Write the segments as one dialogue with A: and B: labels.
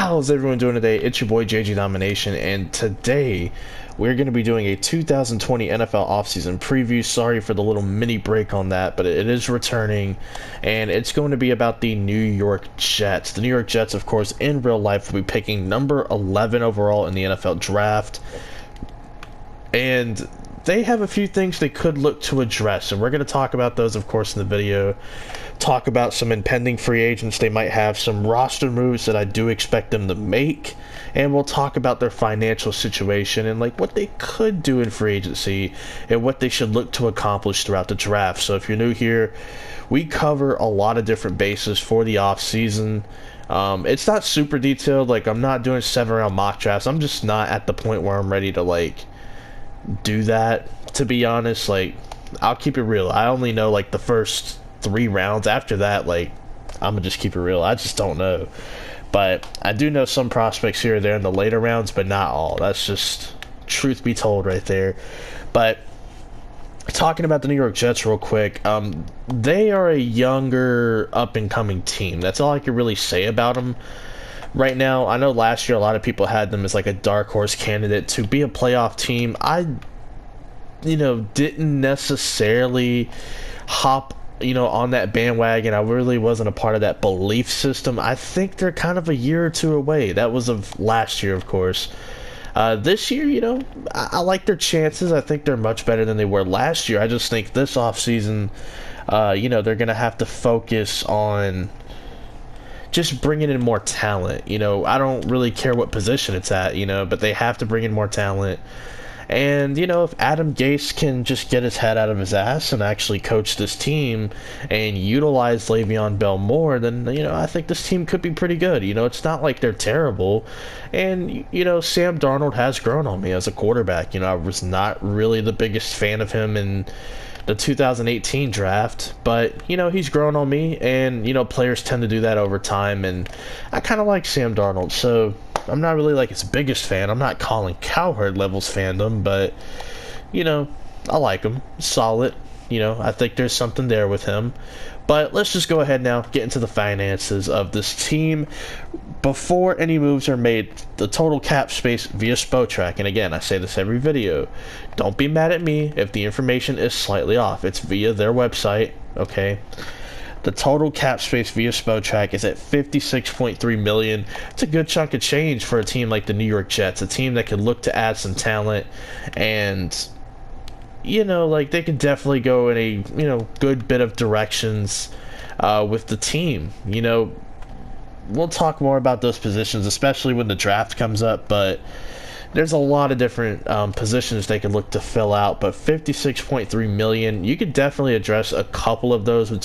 A: How's everyone doing today? It's your boy JG Domination, and today we're going to be doing a 2020 NFL offseason preview. Sorry for the little mini break on that, but it is returning, and it's going to be about the New York Jets. The New York Jets, of course, in real life will be picking number 11 overall in the NFL draft, and they have a few things they could look to address, and we're going to talk about those, of course, in the video. Talk about some impending free agents they might have, some roster moves that I do expect them to make, and we'll talk about their financial situation and like what they could do in free agency and what they should look to accomplish throughout the draft. So if you're new here, we cover a lot of different bases for the offseason. It's not super detailed, like I'm not doing 7-round mock drafts. I'm just not at the point where I'm ready to like do that, to be honest. Like, I'll keep it real, I only know like the first 3 rounds. After that, like, I'm gonna just keep it real, I just don't know. But I do know some prospects here or there in the later rounds, but not all. That's just truth be told right there. But talking about the New York Jets real quick, they are a younger up-and-coming team. That's all I can really say about them right now. I know last year a lot of people had them as like a dark horse candidate to be a playoff team. I didn't necessarily hop on that bandwagon. I really wasn't a part of that belief system. I think they're kind of a year or two away. That was of last year, of course. This year, I like their chances. I think they're much better than they were last year. I just think this offseason, they're going to have to focus on just bringing in more talent. I don't really care what position it's at, but they have to bring in more talent. And, if Adam Gase can just get his head out of his ass and actually coach this team and utilize Le'Veon Bell more, then, I think this team could be pretty good. It's not like they're terrible. And, Sam Darnold has grown on me as a quarterback. I was not really the biggest fan of him in the 2018 draft, but he's grown on me, and players tend to do that over time, and I kind of like Sam Darnold, so I'm not really like his biggest fan. I'm not calling Cowherd levels fandom, but I like him. Solid. I think there's something there with him. But let's just go ahead now, get into the finances of this team. Before any moves are made, the total cap space via Spotrac, and again, I say this every video, don't be mad at me if the information is slightly off. It's via their website, okay? The total cap space via Spotrac is at $56.3 million. It's a good chunk of change for a team like the New York Jets, a team that could look to add some talent, and they could definitely go in a good bit of directions with the team. We'll talk more about those positions, especially when the draft comes up, but there's a lot of different positions they can look to fill out. But $56.3 million, you could definitely address a couple of those with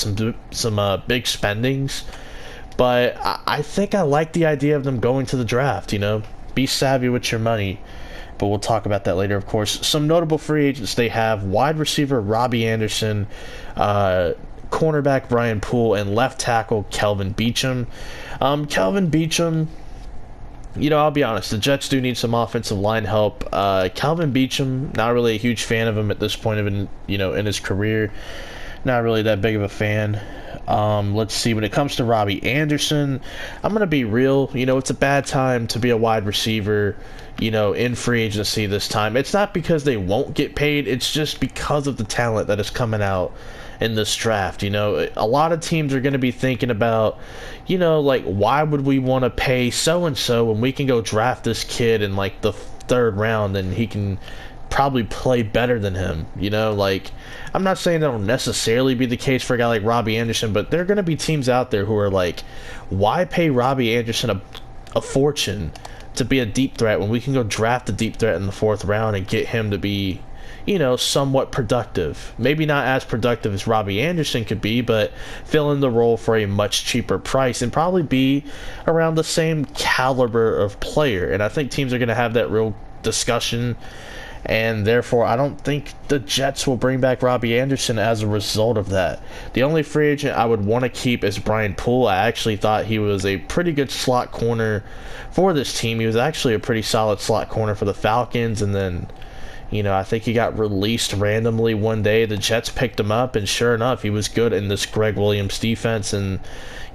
A: some big spendings. But I think I like the idea of them going to the draft. Be savvy with your money. But we'll talk about that later, of course. Some notable free agents they have: wide receiver Robbie Anderson, cornerback Brian Poole, and left tackle Kelvin Beachum. Kelvin Beachum, I'll be honest, the Jets do need some offensive line help. Kelvin Beachum, not really a huge fan of him at this point in his career. Not really that big of a fan. Let's see, when it comes to Robbie Anderson, I'm going to be real. It's a bad time to be a wide receiver, in free agency this time. It's not because they won't get paid. It's just because of the talent that is coming out in this draft. A lot of teams are going to be thinking about, like, why would we want to pay so-and-so when we can go draft this kid in, like, the 3rd round and he can probably play better than him. Like, I'm not saying that'll necessarily be the case for a guy like Robbie Anderson, but there are going to be teams out there who are like, why pay Robbie Anderson a fortune to be a deep threat when we can go draft a deep threat in the 4th round and get him to be, somewhat productive. Maybe not as productive as Robbie Anderson could be, but fill in the role for a much cheaper price and probably be around the same caliber of player. And I think teams are going to have that real discussion, and therefore I don't think the Jets will bring back Robbie Anderson as a result of that. The only free agent I would want to keep is Brian Poole. I actually thought he was a pretty good slot corner for this team. He was actually a pretty solid slot corner for the Falcons, and then I think he got released randomly one day. The Jets picked him up, and sure enough, he was good in this Greg Williams defense. And,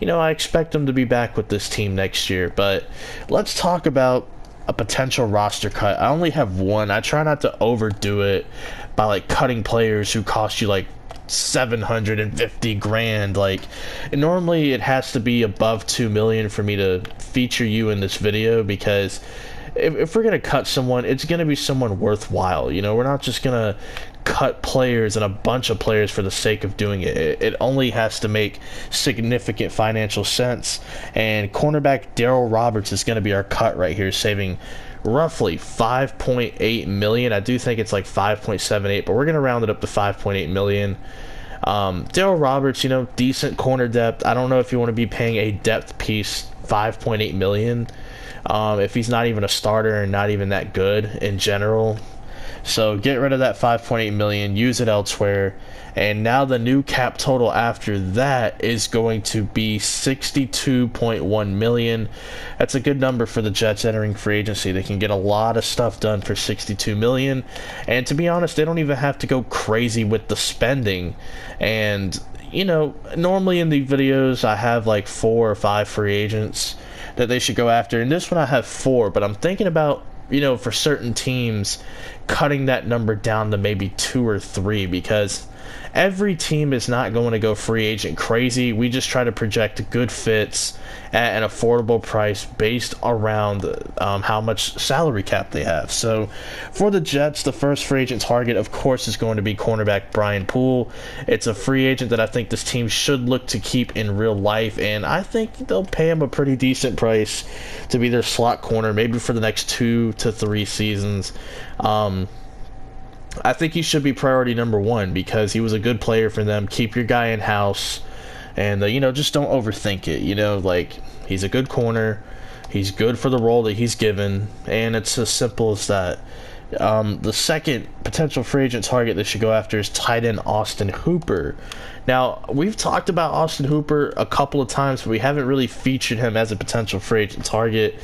A: I expect him to be back with this team next year. But let's talk about a potential roster cut. I only have one. I try not to overdo it by, like, cutting players who cost you, like, 750 grand. Like, normally it has to be above 2 million for me to feature you in this video, because if we're going to cut someone, it's going to be someone worthwhile. We're not just going to cut players and a bunch of players for the sake of doing it. It only has to make significant financial sense. And cornerback Darryl Roberts is going to be our cut right here, saving roughly 5.8 million. I do think it's like 5.78, but we're going to round it up to 5.8 million. Darryl Roberts, decent corner depth. I don't know if you want to be paying a depth piece 5.8 million. If he's not even a starter and not even that good in general. So get rid of that 5.8 million, use it elsewhere. And now the new cap total after that is going to be 62.1 million. That's a good number for the Jets entering free agency. They can get a lot of stuff done for 62 million. And to be honest, they don't even have to go crazy with the spending. And normally in the videos I have like 4 or 5 free agents that they should go after. In this one I have 4, but I'm thinking about, for certain teams, cutting that number down to maybe 2 or 3, because every team is not going to go free agent crazy. We just try to project good fits at an affordable price based around how much salary cap they have. So for the Jets, the first free agent target, of course, is going to be cornerback Brian Poole. It's a free agent that I think this team should look to keep in real life, and I think they'll pay him a pretty decent price to be their slot corner, maybe for the next 2 to 3 seasons. I think he should be priority number 1 because he was a good player for them. Keep your guy in-house, and, just don't overthink it. Like, he's a good corner. He's good for the role that he's given, and it's as simple as that. The second potential free agent target they should go after is tight end Austin Hooper. Now, we've talked about Austin Hooper a couple of times, but we haven't really featured him as a potential free agent target.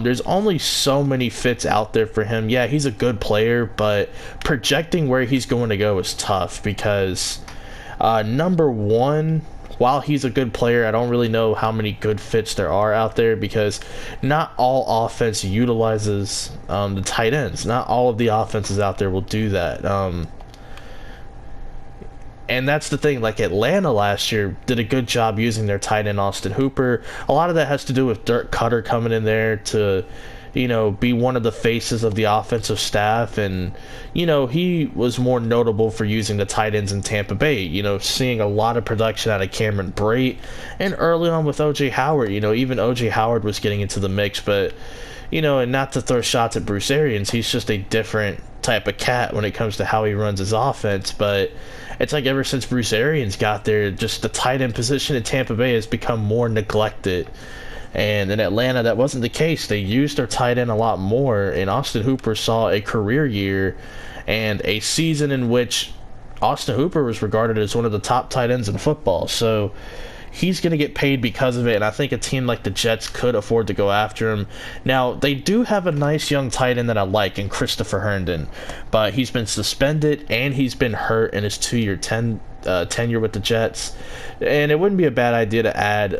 A: There's only so many fits out there for him. Yeah, he's a good player, but projecting where he's going to go is tough because, number one, while he's a good player, I don't really know how many good fits there are out there because not all offense utilizes the tight ends. Not all of the offenses out there will do that. And that's the thing, like Atlanta last year did a good job using their tight end Austin Hooper. A lot of that has to do with Dirk Cutter coming in there to, be one of the faces of the offensive staff. And, he was more notable for using the tight ends in Tampa Bay, seeing a lot of production out of Cameron Brate. And early on with O.J. Howard, even O.J. Howard was getting into the mix. But, and not to throw shots at Bruce Arians, he's just a different type of cat when it comes to how he runs his offense. But it's like ever since Bruce Arians got there, just the tight end position in Tampa Bay has become more neglected. And in Atlanta, that wasn't the case. They used their tight end a lot more, and Austin Hooper saw a career year and a season in which Austin Hooper was regarded as one of the top tight ends in football. So he's going to get paid because of it, and I think a team like the Jets could afford to go after him. Now, they do have a nice young tight end that I like in Christopher Herndon, but he's been suspended and he's been hurt in his 2-year tenure with the Jets. And it wouldn't be a bad idea to add,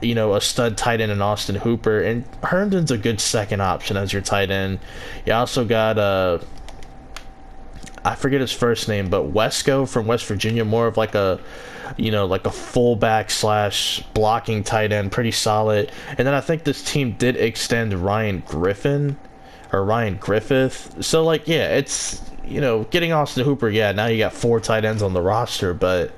A: a stud tight end in Austin Hooper, and Herndon's a good second option as your tight end. You also got I forget his first name, but Wesco from West Virginia, more of like a fullback / blocking tight end, pretty solid. And then I think this team did extend Ryan Griffith. So it's, getting Austin Hooper, now you got 4 tight ends on the roster, but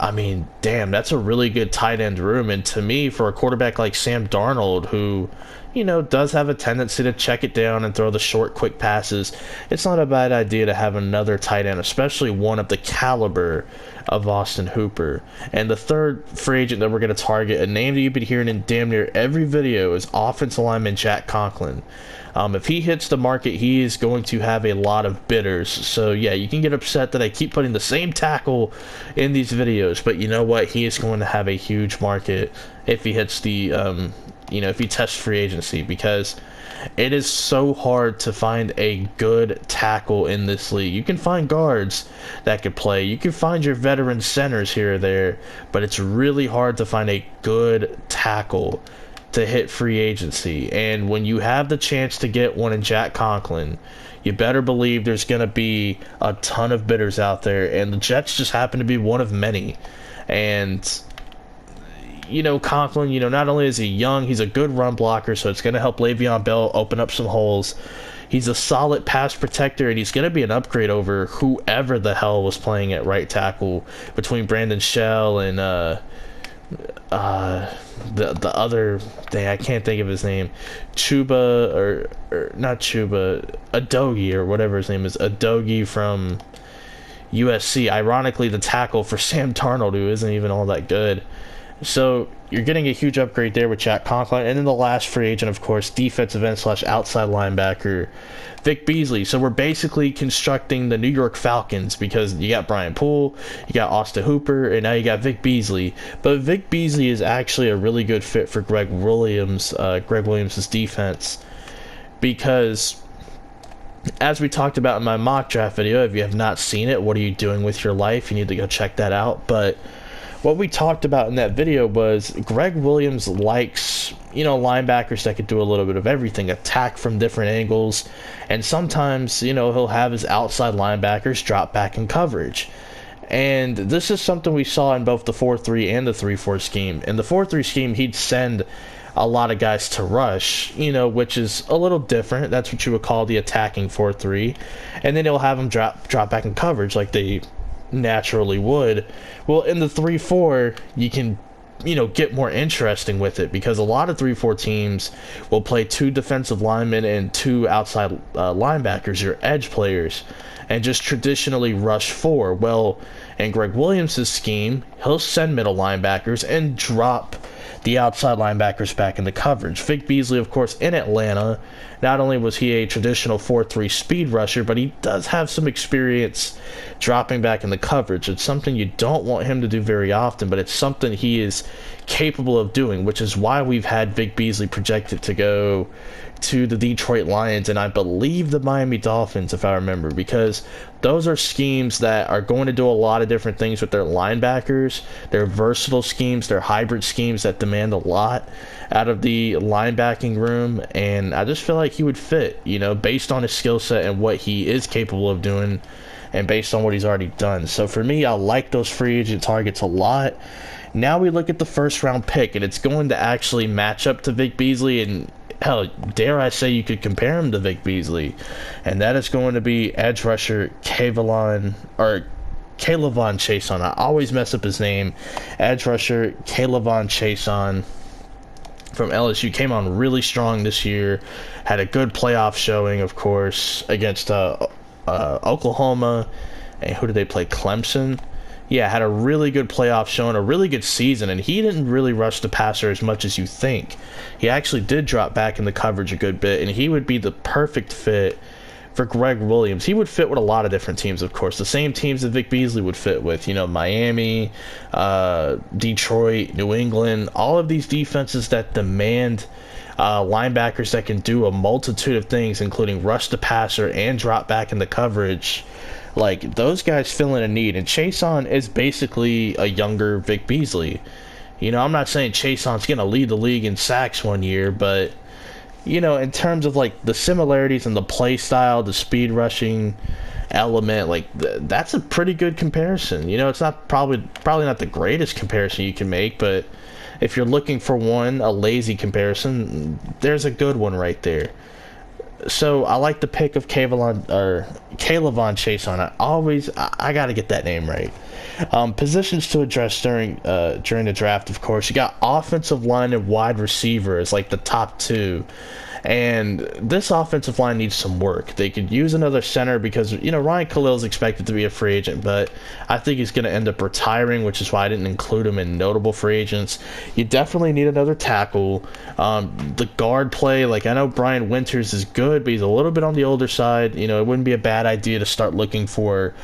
A: I mean, damn, that's a really good tight end room. And to me, for a quarterback like Sam Darnold, who, does have a tendency to check it down and throw the short, quick passes, it's not a bad idea to have another tight end, especially one of the caliber of Austin Hooper. And the third free agent that we're going to target, a name that you've been hearing in damn near every video, is offensive lineman Jack Conklin. If he hits the market, he is going to have a lot of bidders. So yeah, you can get upset that I keep putting the same tackle in these videos, but you know what? He is going to have a huge market if he hits the if he tests free agency, because it is so hard to find a good tackle in this league. You can find guards that could play. You can find your veteran centers here or there, but it's really hard to find a good tackle to hit free agency. And when you have the chance to get one in Jack Conklin, you better believe there's going to be a ton of bidders out there, and the Jets just happen to be one of many. And Conklin, not only is he young, he's a good run blocker, so it's going to help Le'Veon Bell open up some holes. He's a solid pass protector, and he's going to be an upgrade over whoever the hell was playing at right tackle between Brandon Shell and the other thing, I can't think of his name, Chuba, or not Chuba, Adogi, or whatever his name is, Adogi from USC. Ironically, the tackle for Sam Darnold, who isn't even all that good. So you're getting a huge upgrade there with Jack Conklin. And then the last free agent, of course, defensive end / outside linebacker, Vic Beasley. So we're basically constructing the New York Falcons, because you got Brian Poole, you got Austin Hooper, and now you got Vic Beasley. But Vic Beasley is actually a really good fit for Greg Williams' defense, because as we talked about in my mock draft video, if you have not seen it, what are you doing with your life? You need to go check that out. But what we talked about in that video was Greg Williams likes, linebackers that could do a little bit of everything, attack from different angles, and sometimes, he'll have his outside linebackers drop back in coverage. And this is something we saw in both the 4-3 and the 3-4 scheme. In the 4-3 scheme, he'd send a lot of guys to rush, which is a little different. That's what you would call the attacking 4-3. And then he'll have them drop back in coverage like they naturally would. Well, in the 3-4, you can get more interesting with it, because a lot of 3-4 teams will play 2 defensive linemen and 2 outside linebackers, your edge players, and just traditionally rush 4. Well, in Greg Williams' scheme, he'll send middle linebackers and drop the outside linebackers back into coverage. Vic Beasley, of course, in Atlanta, not only was he a traditional 4-3 speed rusher, but he does have some experience dropping back in the coverage. It's something you don't want him to do very often, but it's something he is capable of doing, which is why we've had Vic Beasley projected to go to the Detroit Lions, and I believe the Miami Dolphins, if I remember, because those are schemes that are going to do a lot of different things with their linebackers. They're versatile schemes, they're hybrid schemes that demand a lot out of the linebacking room, and I just feel like he would fit, based on his skill set and what he is capable of doing, and based on what he's already done. So for me, I like those free agent targets a lot. Now we look at the first round pick, and it's going to actually match up to Vic Beasley, and hell, dare I say you could compare him to Vic Beasley, and that is going to be edge rusher K'Lavon Chaisson. I always mess up his name. Edge rusher K'Lavon Chaisson from LSU came on really strong this year, had a good playoff showing, of course, against Oklahoma, and who did they play? Clemson. Yeah, had a really good playoff showing, a really good season, and he didn't really rush the passer as much as you think. He actually did drop back in the coverage a good bit, and he would be the perfect fit for Greg Williams. He would fit with a lot of different teams, of course. The same teams that Vic Beasley would fit with, Miami, Detroit, New England, all of these defenses that demand linebackers that can do a multitude of things, including rush the passer and drop back in the coverage. Like, those guys fill in a need, and Chaisson is basically a younger Vic Beasley. I'm not saying Chaisson's going to lead the league in sacks one year, but, in terms of, like, the similarities in the play style, the speed rushing element, like, that's a pretty good comparison. It's not probably not the greatest comparison you can make, but if you're looking for one, a lazy comparison, there's a good one right there. So I like the pick of K'Lavon Chaisson. I got to get that name right. Positions to address during the draft, of course. You got offensive line and wide receiver as like the top 2. And this offensive line needs some work. They could use another center because, Ryan Khalil is expected to be a free agent, but I think he's going to end up retiring, which is why I didn't include him in notable free agents. You definitely need another tackle. The guard play, like, I know Brian Winters is good, but he's a little bit on the older side. It wouldn't be a bad idea to start looking for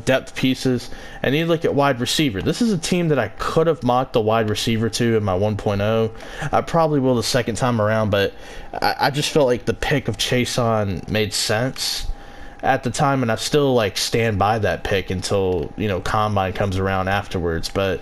A: depth pieces. And you look at wide receiver. This is a team that I could have mocked the wide receiver to in my 1.0. I probably will the second time around, but I just felt like the pick of Chason made sense at the time, and I still stand by that pick until Combine comes around afterwards. But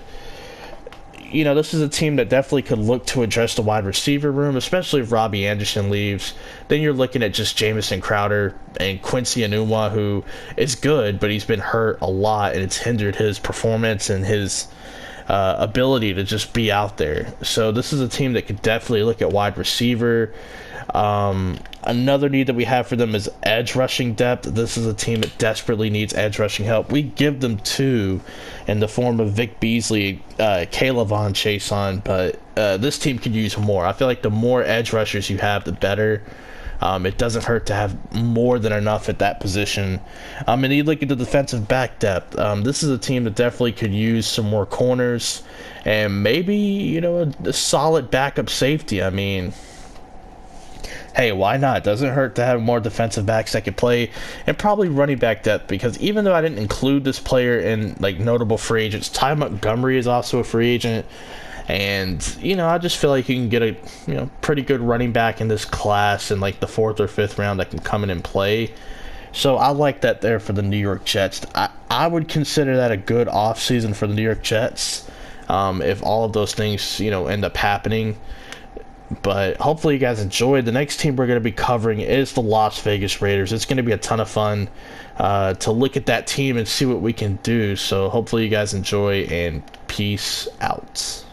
A: this is a team that definitely could look to address the wide receiver room, especially if Robbie Anderson leaves. Then you're looking at just Jamison Crowder and Quincy Enunwa, who is good, but he's been hurt a lot, and it's hindered his performance and his ability to just be out there. So this is a team that could definitely look at wide receiver. Another need that we have for them is edge rushing depth. This is a team that desperately needs edge rushing help. We give them two in the form of Vic Beasley, Kaylavon Chason, but this team could use more. I feel like the more edge rushers you have, the better. It doesn't hurt to have more than enough at that position. And you look at the defensive back depth. This is a team that definitely could use some more corners and maybe, a solid backup safety. I mean, hey, why not? Doesn't hurt to have more defensive backs that could play, and probably running back depth, because even though I didn't include this player in notable free agents, Ty Montgomery is also a free agent, and I just feel like you can get a pretty good running back in this class in the 4th or 5th round that can come in and play. So I like that there for the New York Jets. I would consider that a good offseason for the New York Jets if all of those things end up happening. But hopefully you guys enjoyed. The next team we're going to be covering is the Las Vegas Raiders. It's going to be a ton of fun to look at that team and see what we can do. So hopefully you guys enjoy, and peace out.